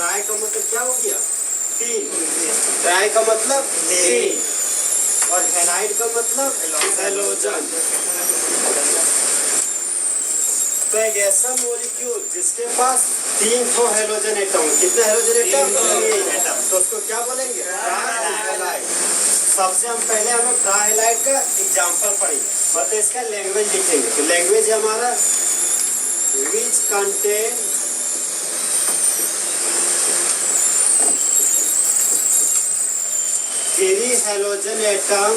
Try का मतलब क्या हो गया? तीन। ट्राई का मतलब तीन, और हैलाइड का मतलब हैलोजन। तो एक ऐसा मॉलिक्यूल जिसके पास 3 हैलोजन एटम, कितने हैलोजन एटम? तो उसको क्या बोलेंगे? ट्राइहैलाइड। सबसे हम पहले हम लोग ट्राइहैलाइड का एग्जांपल पढ़ेंगे, मतलब इसका लैंग्वेज लिखेंगे। तो लैंग्वेज है हमारा which contain three halogen atom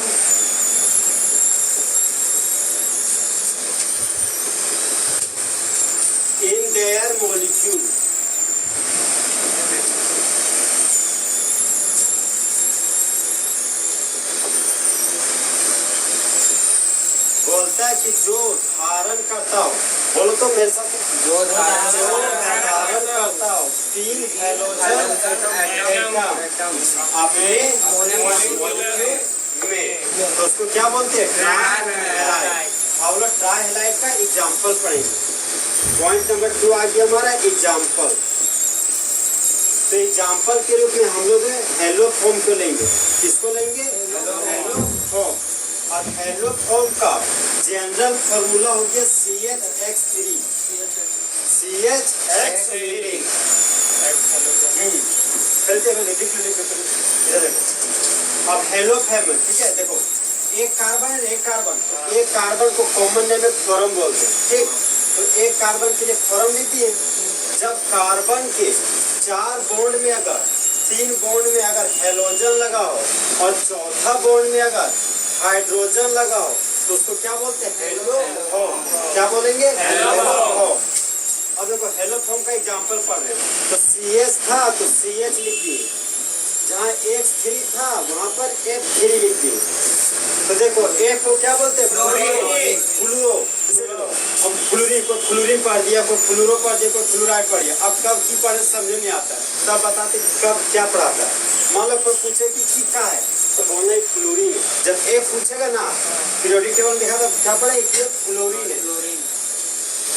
in their molecule. बोलता है कि जो धारण करता हो, बोलो तो मेरे साथ, जो धारण करता हो 3 हैलोजन एटम अपने मॉलिक्यूल में, तो उसको क्या बोलते हैं? ट्राइहैलाइड। अब लोग ट्राइहैलाइड का एग्जांपल पढ़ेंगे। पॉइंट नंबर 2 आ गया हमारा एग्जाम्पल। तो एग्जाम्पल के रूप में हम लोग हेलोफॉर्म को लेंगे। किसको लेंगे? हेलोफॉर्म। और हेलोफॉर्म का जनरल फॉर्मूला हो गया CH3। अब हेलोफॉर्म, ठीक है, देखो एक कार्बन है, एक कार्बन को कॉमन नेम में फ्लोरम बोलते हैं, ठीक। तो एक कार्बन के लिए फॉर्म लिखी है, जब कार्बन के 4 बॉन्ड में अगर 3 बॉन्ड में अगर हेलोजन लगा हो और चौथा बॉन्ड में अगर हाइड्रोजन लगा हो, तो उसको क्या बोलते हैं? हेलोफॉर्म। क्या बोलेंगे? हेलोफॉर्म। अब देखो हेलोफॉर्म का एग्जांपल पढ़ रहे हैं। तो CH था तो CH लिख दिए, जहाँ H3 था वहां पर F3 लिख दिए। तो देखो एक को क्या बोलते हैं? फ्लूरो। हम फ्लूरिन को फ्लूरिन पढ़ दिया, कोई फ्लूरो पढ़ दिया, कोई फ्लूराइड पढ़ दिया। अब कब की पढ़े समझ नहीं आता है, तब बताते कब क्या पढ़ाता है। मान लो कोई पूछे कि क्या है, तो बोलना फ्लूरिन। जब एक पूछेगा ना, पीरियोडिक टेबल लिखा था, क्या पढ़े? फ्लोरीन है।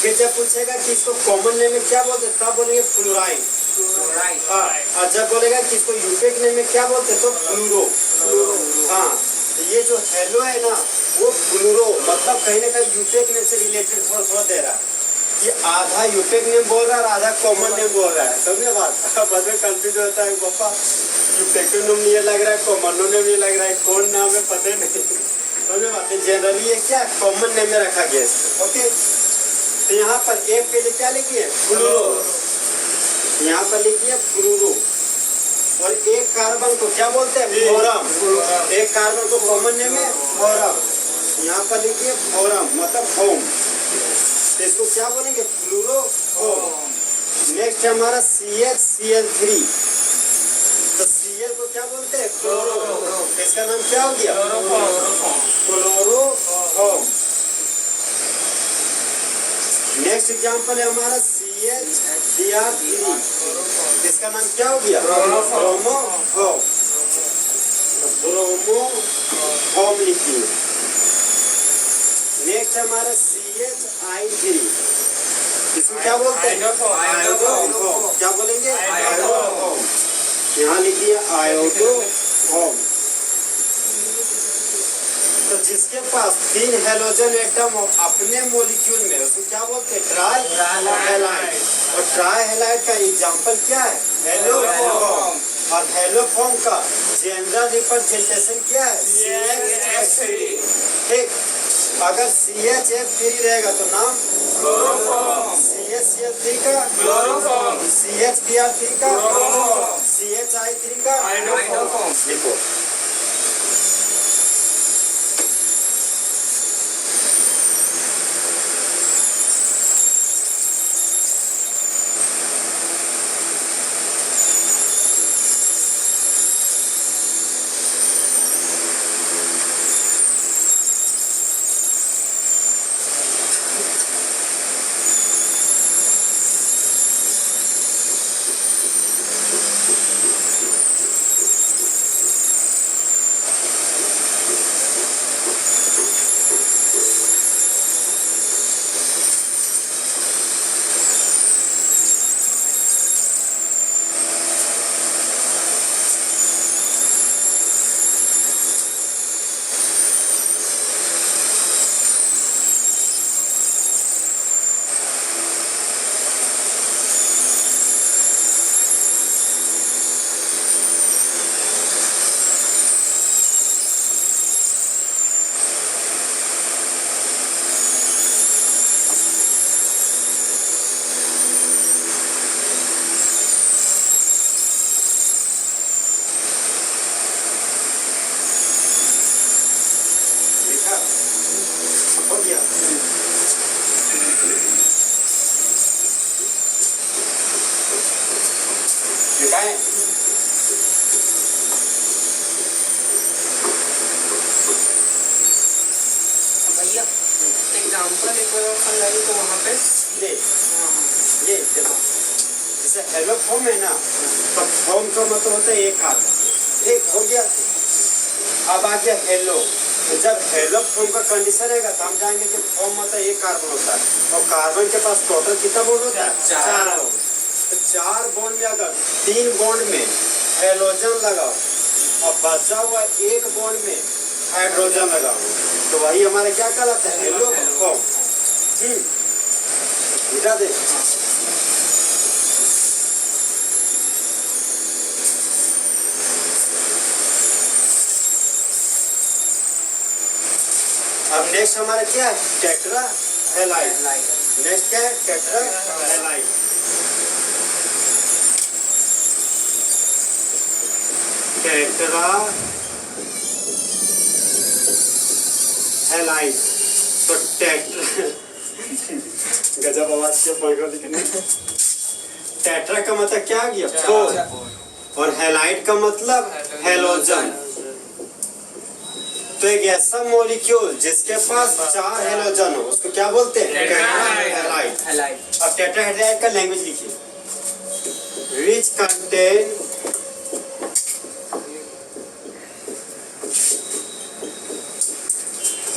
फिर जब पूछेगा कि इसको कॉमन नेम में क्या बोलते, तब बोलेंगे फ्लोराइड। हाँ, और जब बोलेगा कि इसको यूटेक नेम में क्या बोलते, तो फ्लूरो। हाँ, ये जो हेलो है ना, वो फ्लूरो मतलब कहीं ना कहीं यूटेक नेम से रिलेटेड थोड़ा दे रहा है। ये आधा यूटेक नेम बोल रहा है और आधा कॉमन नेम बोल रहा है। समझे बात? बाद में कंफ्यूज होता है, पापा यूटेक नेम ये लग रहा है, कॉमन नेम ये लग रहा है, कौन नाम है पता नहीं। समझे बात? जनरली ये क्या कॉमन नेम में रखा गया है। ओके, तो यहाँ पर एक के लिए क्या लिखिए? फ्लूरो। यहाँ पर लिखिए फ्लूरो। और एक कार्बन को क्या बोलते हैं? फ्लोरम। एक कार्बन को कॉमन नेम है फ्लोरम। यहाँ पर लिखिए फ्लोरम मतलब फोम। तो इसको क्या बोलेंगे? फ्लूरोफॉर्म। नेक्स्ट है हमारा CH3। तो Cl को क्या बोलते हैं? क्लोरो। इसका नाम क्या हो गया? क्लोरोफॉर्म। नेक्स्ट एग्जाम्पल है हमारा CH3। इसका नाम क्या हो गया? ब्रोमोफॉर्म। ब्रोमोफॉर्म लिखिए। नेक्स्ट हमारा CHI3। इसको क्या बोलते हैं? आयोडोफॉर्म। क्या बोलेंगे? आयोडोफॉर्म। यहाँ लिखिए आयोडोफॉर्म। तो जिसके पास 3 हैलोजन एटम हो अपने मॉलिक्यूल में, उसको क्या बोलते हैं? ट्राइहैलाइड। और ट्राइहैलाइड का एग्जांपल क्या है? हेलोफॉर्म। और हेलोफॉर्म का जनरल रिप्रेजेंटेशन क्या है? CH3। ठीक, अगर CH3 रहेगा तो नाम क्लोरोफॉर्म। CH3 का क्लोरोफॉर्म, CHBr3 का क्लोरोफॉर्म, CHI3 का आयोडोफॉर्म। देखो हेलो फॉर्म है ना, तो फॉर्म का मतलब होता है एक कार्बन, एक हो गया। अब आ गया हेलो, तो जब हेलो फॉर्म का कंडीशन रहेगा तो हम जाएंगे कि फॉर्म मतलब एक कार्बन होता है और कार्बन के पास टोटल कितना बॉन्ड होता है? 4 बॉन्ड। तो 4 बॉन्ड में अगर 3 बॉन्ड में हेलोजन लगाओ और बचा हुआ एक बॉन्ड में हाइड्रोजन लगाओ तो वही हमारा क्या कहलाता है? Hello form. मिटा दे। अब नेक्स्ट हमारा क्या है? Tetra halide. नेक्स्ट क्या है? Tetra halide. Tetra halide. तो टेट्रा गजब आवाज से पढ़ो लिखने। टेट्रा का मतलब क्या आ गया? 4 और हैलाइड का मतलब हेलोजन। तो एक ऐसा मॉलिक्यूल जिसके पास 4 हेलोजन हो उसको क्या बोलते हैं? टेट्राहेलाइड। अब टेट्राहेलाइड का लैंग्वेज लिखिए। Which contain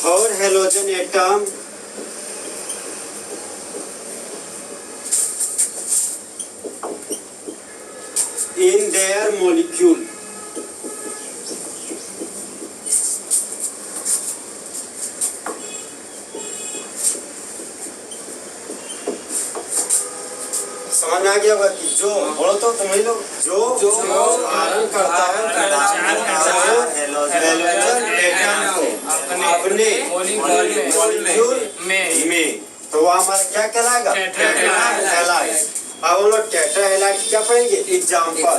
four halogen atom in their molecule. समझ में आ गया होगा कि जो बोलो तो तुम ही लोग जो धारण करता है हेलोजन एटम को अपने मॉलिक्यूल में तो वो हमारा क्या कहलाएगा? टेट्राहेलाइड। अब हम लोग टेट्राहेलाइड क्या पढ़ेंगे? एग्जाम्पल।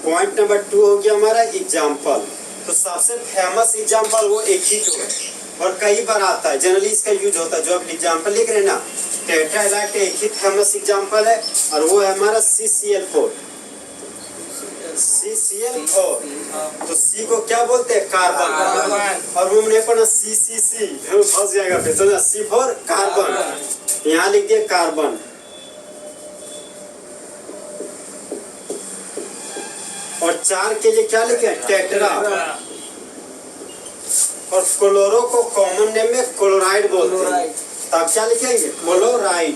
पॉइंट नंबर 2 हो गया हमारा एग्जाम्पल। तो सबसे फेमस एग्जाम्पल वो एक ही जो है और कई बार आता है, जनरली इसका यूज होता है। जो आप एग्जाम्पल लिख रहे हैं ना, टेट्राहेलाइड का एक ही फेमस एग्जाम्पल है और वो है हमारा CCl4। तो C को क्या बोलते हैं? कार्बन। और वो हमने पढ़ा CCC, फंस जाएगा फिर। समझा? C फॉर कार्बन, यहाँ लिख दिया कार्बन। और 4 के लिए क्या लिखे? टेट्रा। और क्लोरो को कॉमन नेम में क्लोराइड बोलते हैं, तब क्या लिखेंगे? क्लोराइड।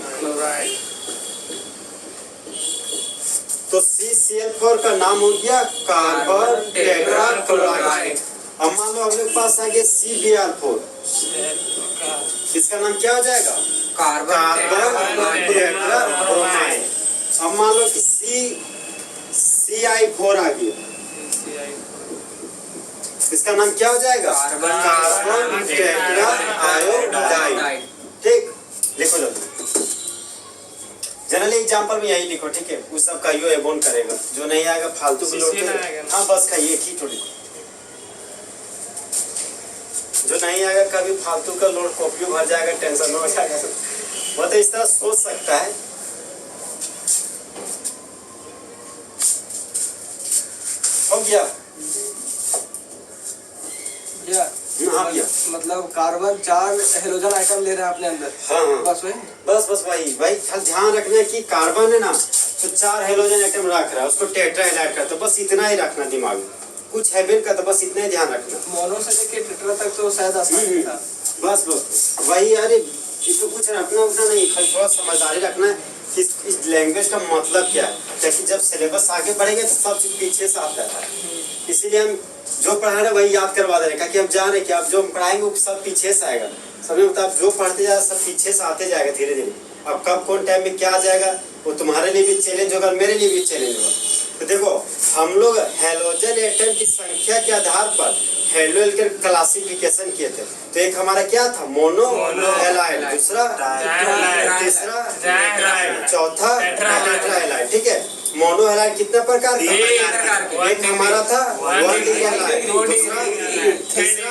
तो CCl4 का नाम हो गया कार्बन टेट्रा क्लोराइड। अब मान लो अपने पास आ गया CBr4, इसका नाम क्या हो जाएगा? Carbon tetra bromide. अब मान लो कि CI4 आ गया, इसका नाम क्या हो जाएगा? Carbon tetra iodide. ठीक, लिखो लो। जनरली एग्जांपल में यही लिखो, ठीक है? उस सब का यो एबोन करेगा, जो नहीं आएगा फालतू के लोड। हाँ बस खाइए एक ही तो लिखो, जो नहीं आएगा कभी फालतू का लोड कॉपी भर जाएगा, टेंशन हो जाएगा। वो तो इस तरह सोच सकता है। हो गया? हाँ भैया। मतलब कार्बन 4 हेलोजन आइटम ले रहे हैं अपने अंदर। हाँ बस वही। बस भाई खाली ध्यान रखना है कि कार्बन है ना, तो 4 हेलोजन आइटम रख रहा है, उसको टेट्राहेलाइड करता है। बस इतना ही रखना दिमाग में, कुछ हैबिट का तो बस इतना ही ध्यान रखना। मोनो से लेके टेट्रा तक तो शायद आसान था। बस वही। अरे इसको कुछ रखना उठना नहीं, खाली थोड़ा समझदारी रखना है कि इस लैंग्वेज का मतलब क्या है, ताकि जब सिलेबस आगे बढ़ेगा तो सब चीज पीछे से आता है। इसीलिए हम जो पढ़ा रहे वही याद करवा दे रहे हैं, कि हम जान रहे कि आप जो पढ़ाएंगे वो सब पीछे से आएगा। समझ मतलब आप जो पढ़ते जाए सब पीछे से आते जाएगा धीरे धीरे। अब कब कौन टाइम में क्या आ जाएगा वो तुम्हारे लिए भी चैलेंज होगा, मेरे लिए भी चैलेंज होगा। तो देखो हम लोग हेलोजन एटम की संख्या के आधार पर हेलोजन के क्लासिफिकेशन किए थे। तो एक हमारा क्या था? मोनो हैलाइड, दूसरा तीसरा चौथा टेट्राहेलाइड। ठीक है? मोनो हैलाइड कितने प्रकार का? एक हमारा था 1 डिग्री हैलाइड, दूसरा तीसरा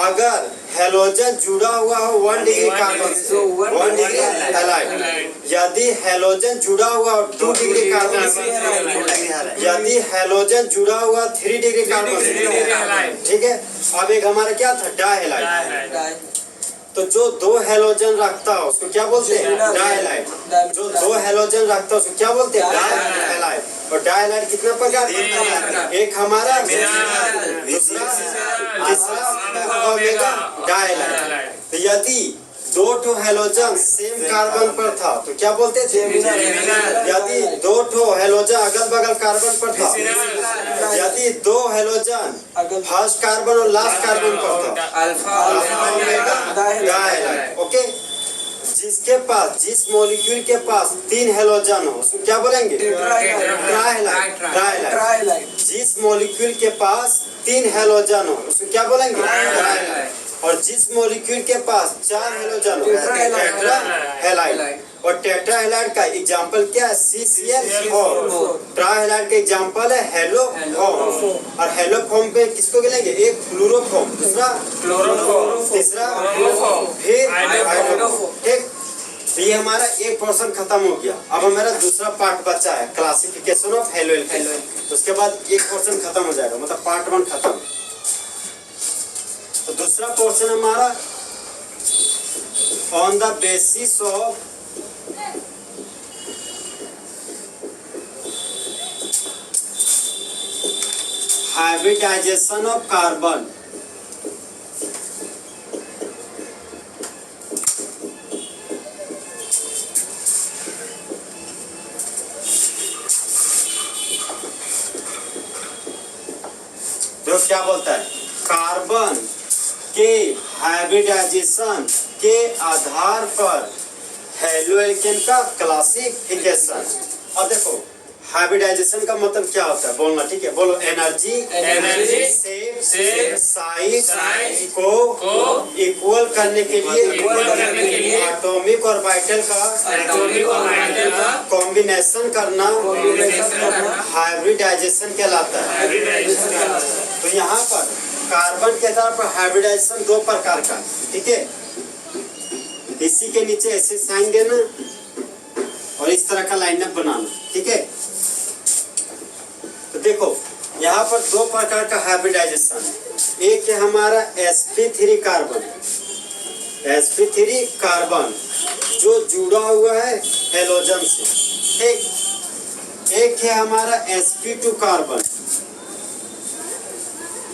अगर हेलोजन जुड़ा हुआ हो 1 डिग्री कार्बन से 1 डिग्री हैलाइड। यदि हेलोजन जुड़ा हुआ 2 डिग्री कार्बन से, यदि हेलोजन जुड़ा हुआ 3 डिग्री कार्बन से। ठीक है? अब एक हमारा क्या था? डायहेलाइड। तो जो दो हेलोजन रखता है उसको क्या बोलते हैं? डायलाइड। जो दो हेलोजन रखता है उसको क्या बोलते हैं? डायलाइड। और डायलाइड कितना प्रकार का है? एक हमारा, दूसरा, तीसरा ओमेगा डायलाइड। तो यदि दो ठो हेलोजन सेम कार्बन पर था तो क्या बोलते थे? यदि दो ठो हेलोजन अगल बगल कार्बन पर था, यदि दो हेलोजन फर्स्ट कार्बन और लास्ट कार्बन पर था, अल्फा ओमेगा डायलाइड। ओके, जिसके पास, जिस मॉलिक्यूल के पास तीन हेलोजन हो उसको क्या बोलेंगे? ट्राइलाइड। जिस मॉलिक्यूल के पास तीन हेलोजन हो उसको क्या बोलेंगे? ट्राइलाइड। और जिस मॉलिक्यूल के पास चार हेलोजन हो टेट्राहेलाइड। और टेट्राहेलाइड का एग्जांपल क्या है? CCl4। ट्राइहेलाइड का एग्जांपल है हेलोफॉर्म। और हेलोफॉर्म पे किसको गिनेंगे? एक फ्लोरोफॉर्म, दूसरा क्लोरोफॉर्म, तीसरा फिर हाइड्रोफॉर्म। ठीक, तो ये हमारा एक पोर्शन खत्म हो गया। अब हमारा दूसरा पार्ट बचा है, क्लासिफिकेशन ऑफ हेलोएल्केन। उसके बाद एक पोर्शन खत्म हो जाएगा, मतलब पार्ट 1 खत्म। तो दूसरा पोर्शन हमारा on the basis of hybridization of carbon. जो क्या बोलता है? कार्बन के हाइब्रिडाइजेशन के आधार पर हेलोएल्केन का क्लासिफिकेशन। अब देखो हाइब्रिडाइजेशन का मतलब क्या होता है, बोलना। ठीक है, बोलो। एनर्जी शेप साइज को इक्वल करने के लिए एटॉमिक और वाइटल का कॉम्बिनेशन करना हाइब्रिडाइजेशन कहलाता है। तो यहाँ पर कार्बन के आधार पर हाइब्रिडाइजेशन दो प्रकार का। ठीक है, इसी के नीचे ऐसे साइन देना और इस तरह का लाइनअप बनाना। ठीक है, तो देखो यहाँ पर दो प्रकार का हाइब्रिडाइजेशन है। एक है हमारा sp3 कार्बन, sp3 कार्बन जो जुड़ा हुआ है हेलोजन से। ठीक, एक है हमारा sp2 कार्बन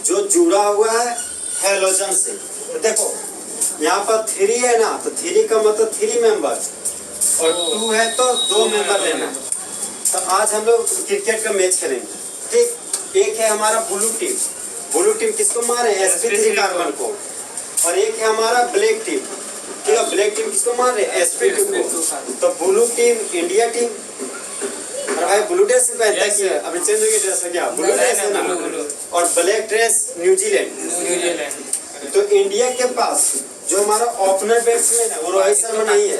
जो जुड़ा हुआ है हेलोजन से। तो देखो यहाँ पर 3 है ना, तो 3 का मतलब 3 मेंबर, और 2 है तो 2 मेंबर लेना। तो आज हम लोग क्रिकेट का मैच खेलेंगे। ठीक, एक है हमारा ब्लू टीम। ब्लू टीम किसको मारे? sp3 कार्बन को। और एक है हमारा ब्लैक टीम। ठीक है, ब्लैक टीम किसको मार रहे? sp2 को। तो ब्लू टीम इंडिया टीम। और भाई ब्लू ड्रेस पहनता है, अभी चेंज हो गया ड्रेस हो गया, ब्लू ड्रेस है ना। और ब्लैक ड्रेस न्यूजीलैंड। तो इंडिया के पास जो हमारा ओपनर बैट्समैन है वो रोहित शर्मा नहीं है।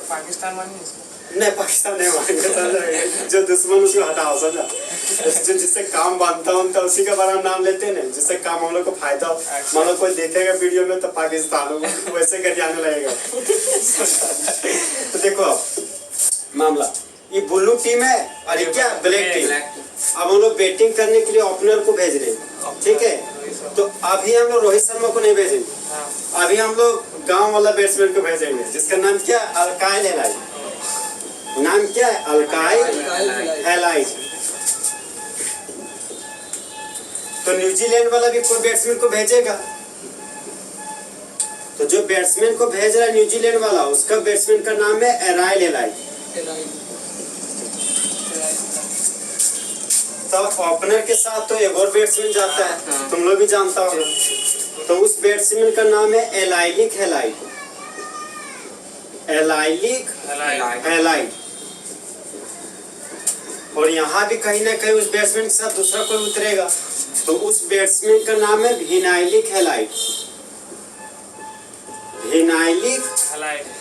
पाकिस्तान नहीं, पाकिस्तान नहीं मानेगा। जो दुश्मन उसको हटाओ, समझा? जो जिससे काम बांधता हूँ तो उसी का बड़ा नाम लेते हैं ना, जिससे काम हम लोग को फायदा हो। मान लो कोई देखेगा वीडियो में तो पाकिस्तान वैसे कर जाने लगेगा। तो देखो मामला, ये ब्लू टीम है और ये क्या? Black team. अब हम लोग बैटिंग करने के लिए ओपनर को भेज रहे हैं। ठीक है, तो अभी हम लोग रोहित शर्मा को नहीं भेजेंगे, अभी हम लोग गांव वाला बैट्समैन को भेजेंगे जिसका नाम क्या? Alkyl halide. नाम क्या है? Alkyl halide. तो न्यूजीलैंड वाला भी कोई बैट्समैन को भेजेगा, तो जो बैट्समैन को भेज रहा है न्यूजीलैंड वाला, उसका बैट्समैन का नाम है एराइल हैलाइड। तो ओपनर के साथ तो एक और बैट्समैन जाता है, तुम लोग भी जानता हो। तो उस बैट्समैन का नाम है एलाइलिक हैलाइड। Allylic halide. और यहाँ भी कहीं ना कहीं उस बैट्समैन के साथ दूसरा कोई उतरेगा, तो उस बैट्समैन का नाम है विनाइलिक हैलाइड। Vinylic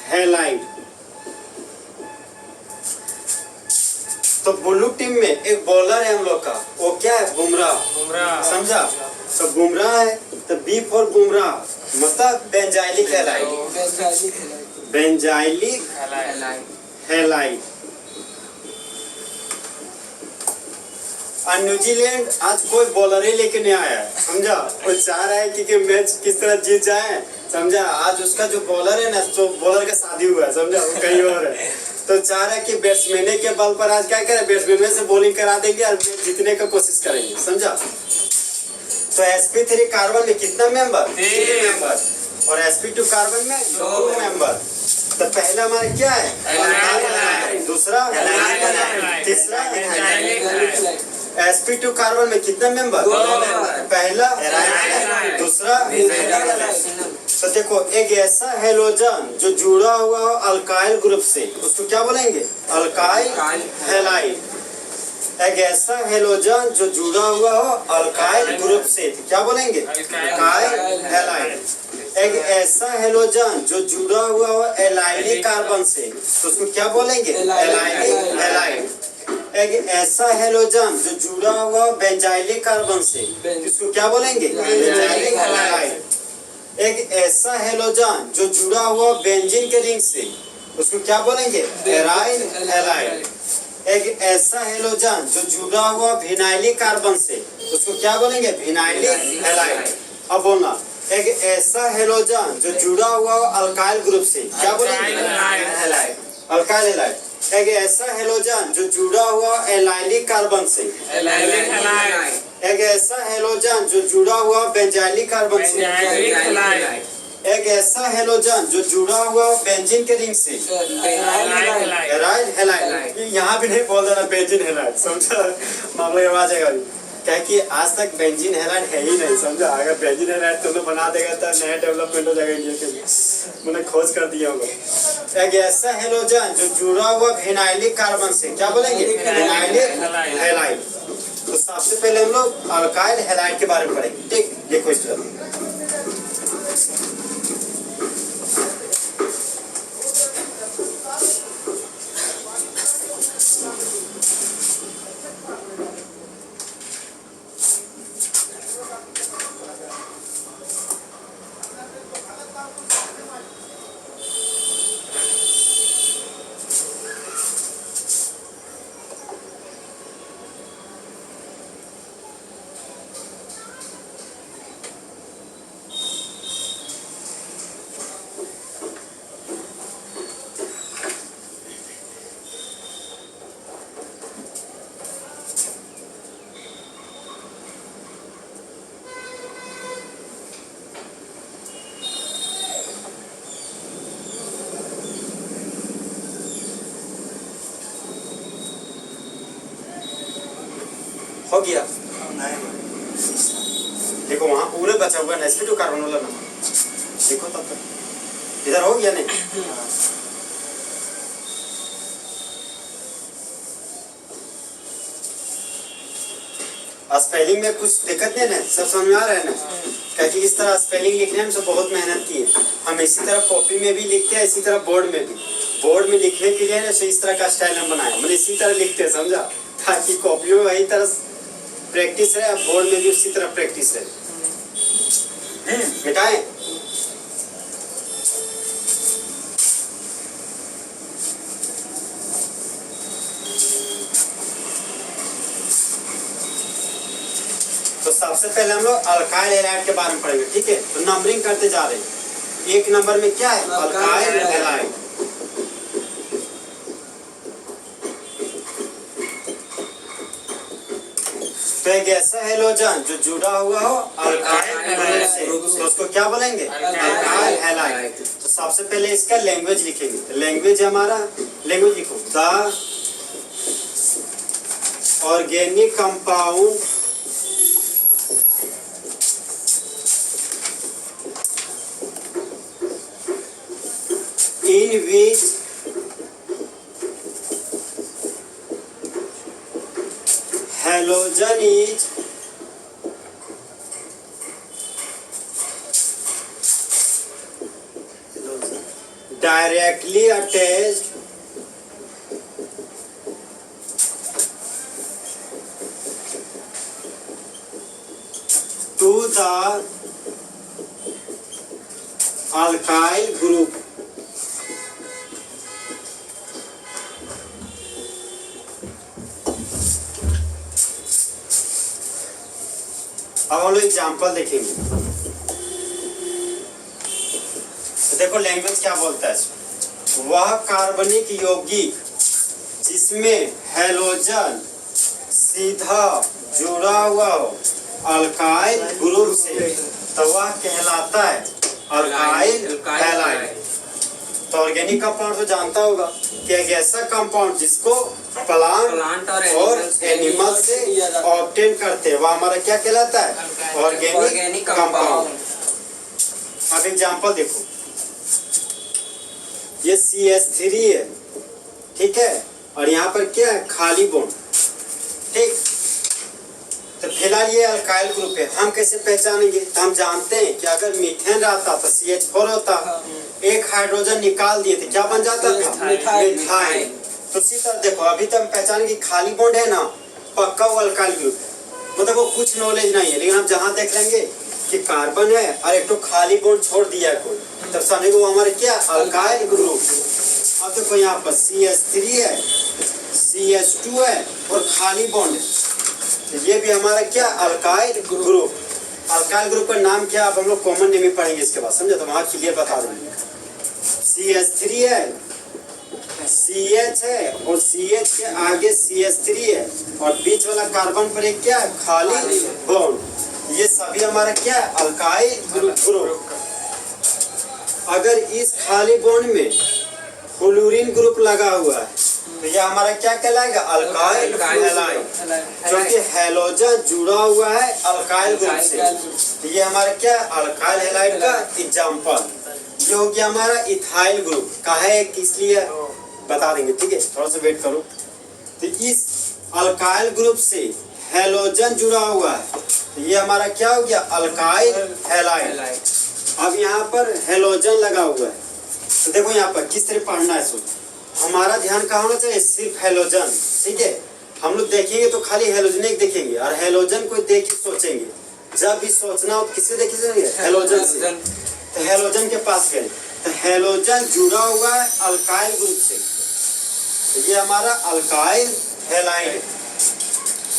halide. तो ब्लू टीम में एक बॉलर है हम लोग का, वो क्या है? बुमराह। समझा? तो बुमराह है, तो बी फॉर बुमराह मतलब बेंजाइलिक हैलाइड। Benzylic halide. और न्यूजीलैंड आज कोई बॉलर ही लेके नहीं आया है, समझा? वो चाह रहा है कि मैच किस तरह जीत जाए समझा। आज उसका जो बॉलर है ना, तो बॉलर का शादी हुआ है, समझा, वो कहीं और है। तो चाह रहा है कि बैट्समैन के बल पर आज क्या करें, बैट्समैन से बॉलिंग करा देंगे और मैच जीतने का कोशिश करेंगे, समझा। तो sp3 कार्बन में कितना मेंबर, 3 मेंबर, और sp2 कार्बन में 2 मेंबर। तो पहला हमारा क्या है, दूसरा, तीसरा, sp2 कार्बन में कितना मेंबर, पहला, दूसरा। तो देखो, एक ऐसा हेलोजन जो जुड़ा हुआ हो अल्काइल ग्रुप से, उसको क्या बोलेंगे, अल्काइल हैलाइड। एक ऐसा हेलोजन जो जुड़ा हुआ हो अल्काइल ग्रुप से, क्या बोलेंगे, अल्काइल हैलाइड। एक ऐसा हेलोजन जो जुड़ा हुआ हो एलाइलिक कार्बन से, तो उसको क्या बोलेंगे, एलाइलिक हैलाइड। एक ऐसा हेलोजन जो जुड़ा हुआ हो बेंजाइलिक कार्बन से, इसको क्या बोलेंगे, बेंजाइलिक हैलाइड। एक ऐसा हेलोजन जो जुड़ा हुआ बेंजीन के रिंग से, उसको क्या बोलेंगे, एराइल हैलाइड। एक ऐसा हेलोजन जो जुड़ा हुआ विनाइलिक कार्बन से, उसको क्या बोलेंगे, विनाइलिक हैलाइड। अब बोलना, एक ऐसा हेलोजन जो जुड़ा हुआ अल्काइल ग्रुप से, क्या बोलेंगे, हैलाइड, अल्काइल हैलाइड। एक ऐसा हेलोजन जो जुड़ा हुआ एलाइलिक कार्बन से, एलाइलिक हैलाइड। एक ऐसा हेलोजन जो जुड़ा हुआ बेंजाइलिक कार्बन से, बेंजाइलिक हैलाइड। एक ऐसा हेलोजन जो जुड़ा हुआ बेंजीन के रिंग से, एराइल हैलाइड। यहाँ भी नहीं बोल देना बेंजीन हैलाइड, समझा, मामले में आ जाएगा। क्या कि आज तक बेंजीन हैलाइड है ही नहीं, समझा। अगर बेंजीन हैलाइड तुमने बना देगा तो नया डेवलपमेंट हो जाएगा इंडिया के लिए, मैंने खोज कर दिया होगा। एक ऐसा हेलोजन जो जुड़ा हुआ विनाइलिक कार्बन से, क्या बोलेंगे, विनाइलिक हैलाइड। तो सबसे पहले हम लोग अल्काइल हैलाइड के बारे में पढ़ेंगे, ठीक। देखो इस तरह हो गया। देखो वहाँ पूरे बचा हुआ है sp2 कार्बन वाला नंबर, देखो तब तक इधर हो गया नहीं। स्पेलिंग में कुछ दिक्कत नहीं है, सब समझ में आ रहा है ना। क्योंकि इस तरह स्पेलिंग लिखने में बहुत मेहनत की है। हम इसी तरह कॉपी में भी लिखते हैं, इसी तरह बोर्ड में भी। बोर्ड में लिखने के लिए ना इस तरह का स्टाइल हम बनाया, मतलब इसी तरह लिखते हैं, समझा, ताकि कॉपी में वही तरह प्रैक्टिस है, बोर्ड में भी उसी तरह प्रैक्टिस है। मिटाएं। तो सबसे पहले हम लोग अल्काइल हैलाइड के बारे में पढ़ेंगे, ठीक है। तो नंबरिंग करते जा रहे हैं। एक नंबर में क्या है, अल्काइल हैलाइड। तो एक ऐसा हेलोजन जो जुड़ा हुआ हो अल्काइल ग्रुप से, तो उसको क्या बोलेंगे, अल्काइल हैलाइड। तो सबसे पहले इसका लैंग्वेज लिखेंगे। लैंग्वेज हमारा, लैंग्वेज लिखो, the organic compound in which halogen is directly attached to the alkyl group. अब हम लोग एग्जाम्पल देखेंगे। देखो लैंग्वेज क्या बोलता है इसमें। वह कार्बनिक यौगिक जिसमें हैलोजन सीधा जुड़ा हुआ हो अल्काइल ग्रुप से, तो वह कहलाता है अल्काइल हैलाइड। तो ऑर्गेनिक कंपाउंड तो जानता होगा कि एक ऐसा कंपाउंड जिसको प्लांट और एनिमल से ऑब्टेन करते हैं, वह हमारा क्या कहलाता है? Organic compound. अब एग्जांपल देखो, ये CH3 है, ठीक है, और यहाँ पर क्या है? खाली बॉन्ड, ठीक। तो फिलहाल ये अल्काइल ग्रुप है। हम कैसे पहचानेंगे? तो हम जानते हैं कि अगर मीथेन रहता तो CH4 होता, एक हाइड्रोजन निकाल दिए तो क्या बन जाता था? मिथाइल। तो इसी तरह देखो, अभी तो हम पहचानेंगे खाली बॉन्ड है ना, पक्का वो अल्काइल ग्रुप है। मतलब वो कुछ नॉलेज नहीं है, लेकिन हम जहाँ देख लेंगे कि कार्बन है और एक तो खाली बॉन्ड छोड़ दिया कोई, तब समझेंगे वो हमारे क्या? Alkyl group. अब देखो यहाँ पर CH3 है, CH2 है और खाली बॉन्ड है, तो ये भी हमारा क्या? Alkyl group. अल्काइल ग्रुप का नाम क्या? अब हम लोग कॉमन नेम ही पढ़ेंगे इसके बाद, समझे? तो वहाँ क्लियर बता देंगे। CH3 है, CH है और CH के आगे CH3 है और बीच वाला कार्बन पर एक क्या? खाली बॉन्ड। ये सभी हमारा क्या? Alkyl group. अगर इस खाली बॉन्ड में फ्लोरीन ग्रुप लगा हुआ है तो ये हमारा क्या कहलाएगा? अल्काइल हैलाइड, क्योंकि हैलोजन जुड़ा हुआ है अल्काइल ग्रुप से। तो ये हमारा क्या? अल्काइल हैलाइड का एग्जांपल। ये हो गया हमारा इथाइल ग्रुप का है, इसलिए बता देंगे, ठीक है, थोड़ा सा वेट करो। तो इस अल्काइल ग्रुप से हैलोजन जुड़ा हुआ है, तो ये हमारा क्या हो गया? Alkyl halide. अब यहाँ पर हैलोजन लगा हुआ है, तो देखो यहाँ पर किस तरह पढ़ना है। सोच, हमारा ध्यान कहाँ होना चाहिए? सिर्फ हैलोजन, ठीक है। हम लोग देखेंगे तो खाली हैलोजन एक देखेंगे और हैलोजन को देख के सोचेंगे। जब भी सोचना हो किससे देखेंगे? हैलोजन से। तो हैलोजन के पास गए, तो हैलोजन जुड़ा हुआ है अल्काइल ग्रुप से, तो ये हमारा अल्काइल हैलाइड।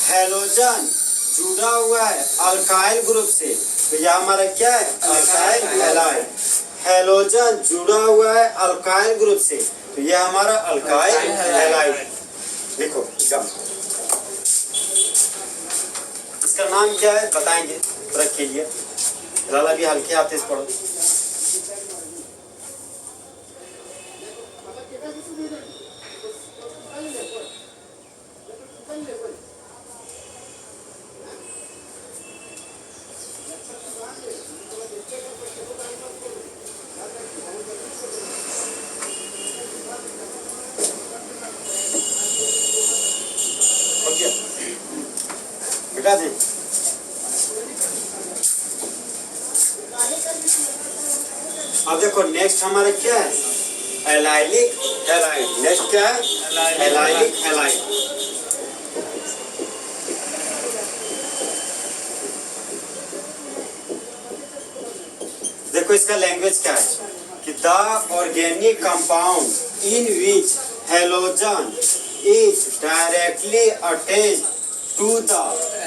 हैलोजन जुड़ा हुआ है अल्काइल ग्रुप से, तो ये हमारा क्या है? Alkyl halide. हैलोजन जुड़ा हुआ है अल्काइल ग्रुप से, तो ये हमारा अल्काइल हैलाइड। देखो इसका नाम क्या है बताएंगे, रख लीजिए। लाला भी हल्के हाथ से पढ़ो। बेटा जी, अब देखो नेक्स्ट हमारा क्या है? Allylic halide. नेक्स्ट क्या है? Allylic halide. देखो इसका लैंग्वेज क्या है कि the organic compound in which halogen is directly attached to the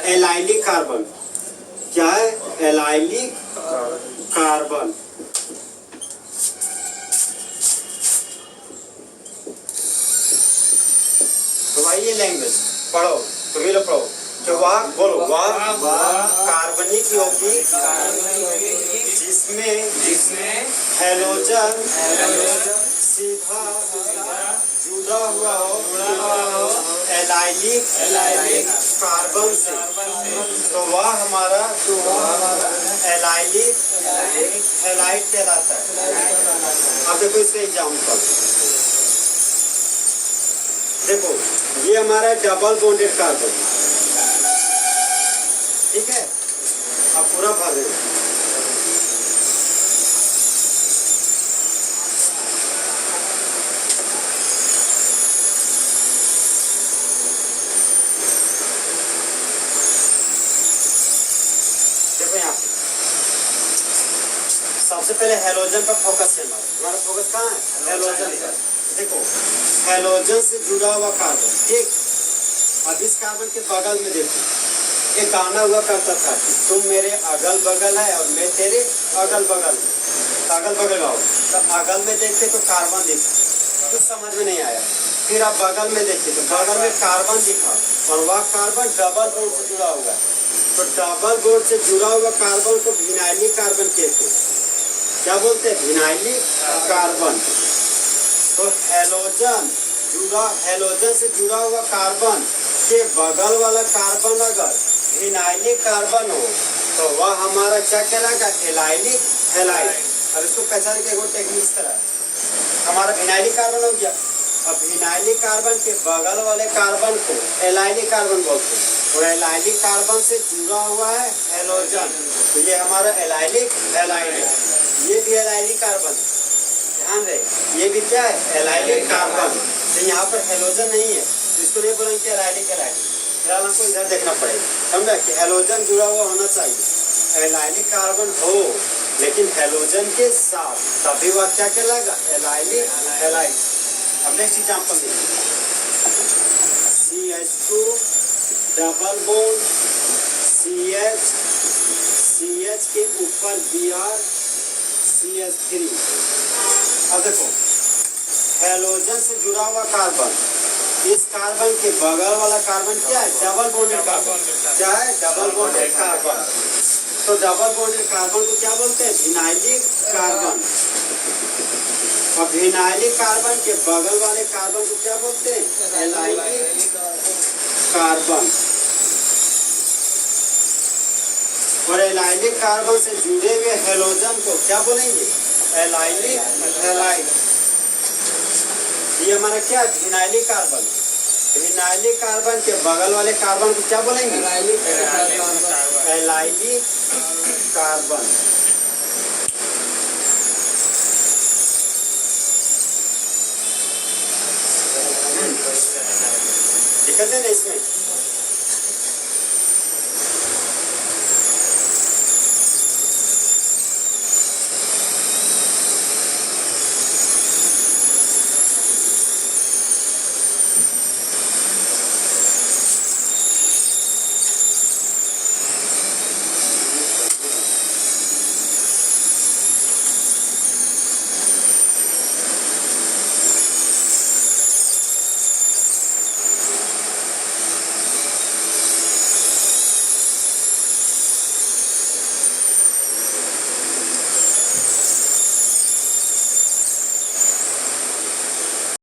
allylic carbon. क्या है? Allylic carbon. तो भाई ये लैंग्वेज पढ़ो, तो भी लोग पढ़ो कि वह बोलो, वह कार्बनिक यौगिक जिसमें हैलोजन सीधा जुड़ा हुआ हो एलाइलिक कार्बन से, तो वह हमारा एलाइलिक हैलाइड कहलाता है। अब देखो इसका एग्जाम्पल देखो, ये हमारा डबल बॉन्डेड कार्बन, ठीक है। अब पूरा भर दे। देखो यहाँ पे सबसे पहले हैलोजन पर फोकस है। हमारा फोकस कहाँ है? हैलोजन पर। देखो हैलोजन से जुड़ा हुआ कार्बन, ठीक। अब इस कार्बन के बगल में देखो एक गाना हुआ करता था कि तुम मेरे अगल बगल है और मैं तेरे अगल बगल। अगल बगल आओ, तो अगल में देखे तो कार्बन दिखा, कुछ समझ में नहीं आया। फिर आप बगल में देखिए तो बगल में कार्बन दिखा और वह कार्बन डबल बॉन्ड से जुड़ा हुआ है। तो डबल बॉन्ड से जुड़ा हुआ कार्बन को विनाइलिक कार्बन कहते हैं। क्या बोलते हैं? Vinylic carbon. तो हेलोजन से जुड़ा हुआ कार्बन के बगल वाला कार्बन अगर विनाइलिक कार्बन हो तो वह हमारा क्या कहलाएगा? Allylic halide. अब इसको पहचान के एक टेक्निक इस तरह, हमारा विनाइलिक कार्बन हो गया। अब विनाइलिक कार्बन के बगल वाले कार्बन को एलाइलिक कार्बन बोलते हैं और एलाइलिक कार्बन से जुड़ा हुआ है हेलोजन, तो ये हमारा एलाइलिक हैलाइड है। ये भी एलाइलिक कार्बन है, ध्यान रहे, ये भी क्या है? Allylic carbon. तो यहाँ पर हेलोजन नहीं है, इसको नहीं बोलेंगे कि एलाइलिक हैलाइड। फिलहाल हमको इधर देखना पड़ेगा, समझा कि हेलोजन जुड़ा हुआ होना चाहिए, एलाइलिक कार्बन हो लेकिन हेलोजन के साथ, तभी वह क्या कहलाएगा? Allylic halide. अब नेक्स्ट एग्जांपल देखिए, CH2 डबल बॉन्ड CH के ऊपर Br CH3। अब देखो हेलोजन से जुड़ा हुआ कार्बन, इस कार्बन के बगल वाला कार्बन क्या है? Double bonded carbon. क्या है? Double bonded carbon. तो डबल बॉन्डेड कार्बन को क्या बोलते हैं? Vinylic carbon. और विनाइलिक कार्बन के बगल वाले कार्बन को क्या बोलते हैं? Allylic carbon. और एलाइलिक कार्बन से जुड़े हुए हेलोजन को क्या बोलेंगे? Allylic halide. ये हमारा क्या है? Vinylic carbon. विनाइलिक कार्बन के बगल वाले कार्बन को क्या बोलेंगे? Allylic carbon. दिक्कत है ना इसमें?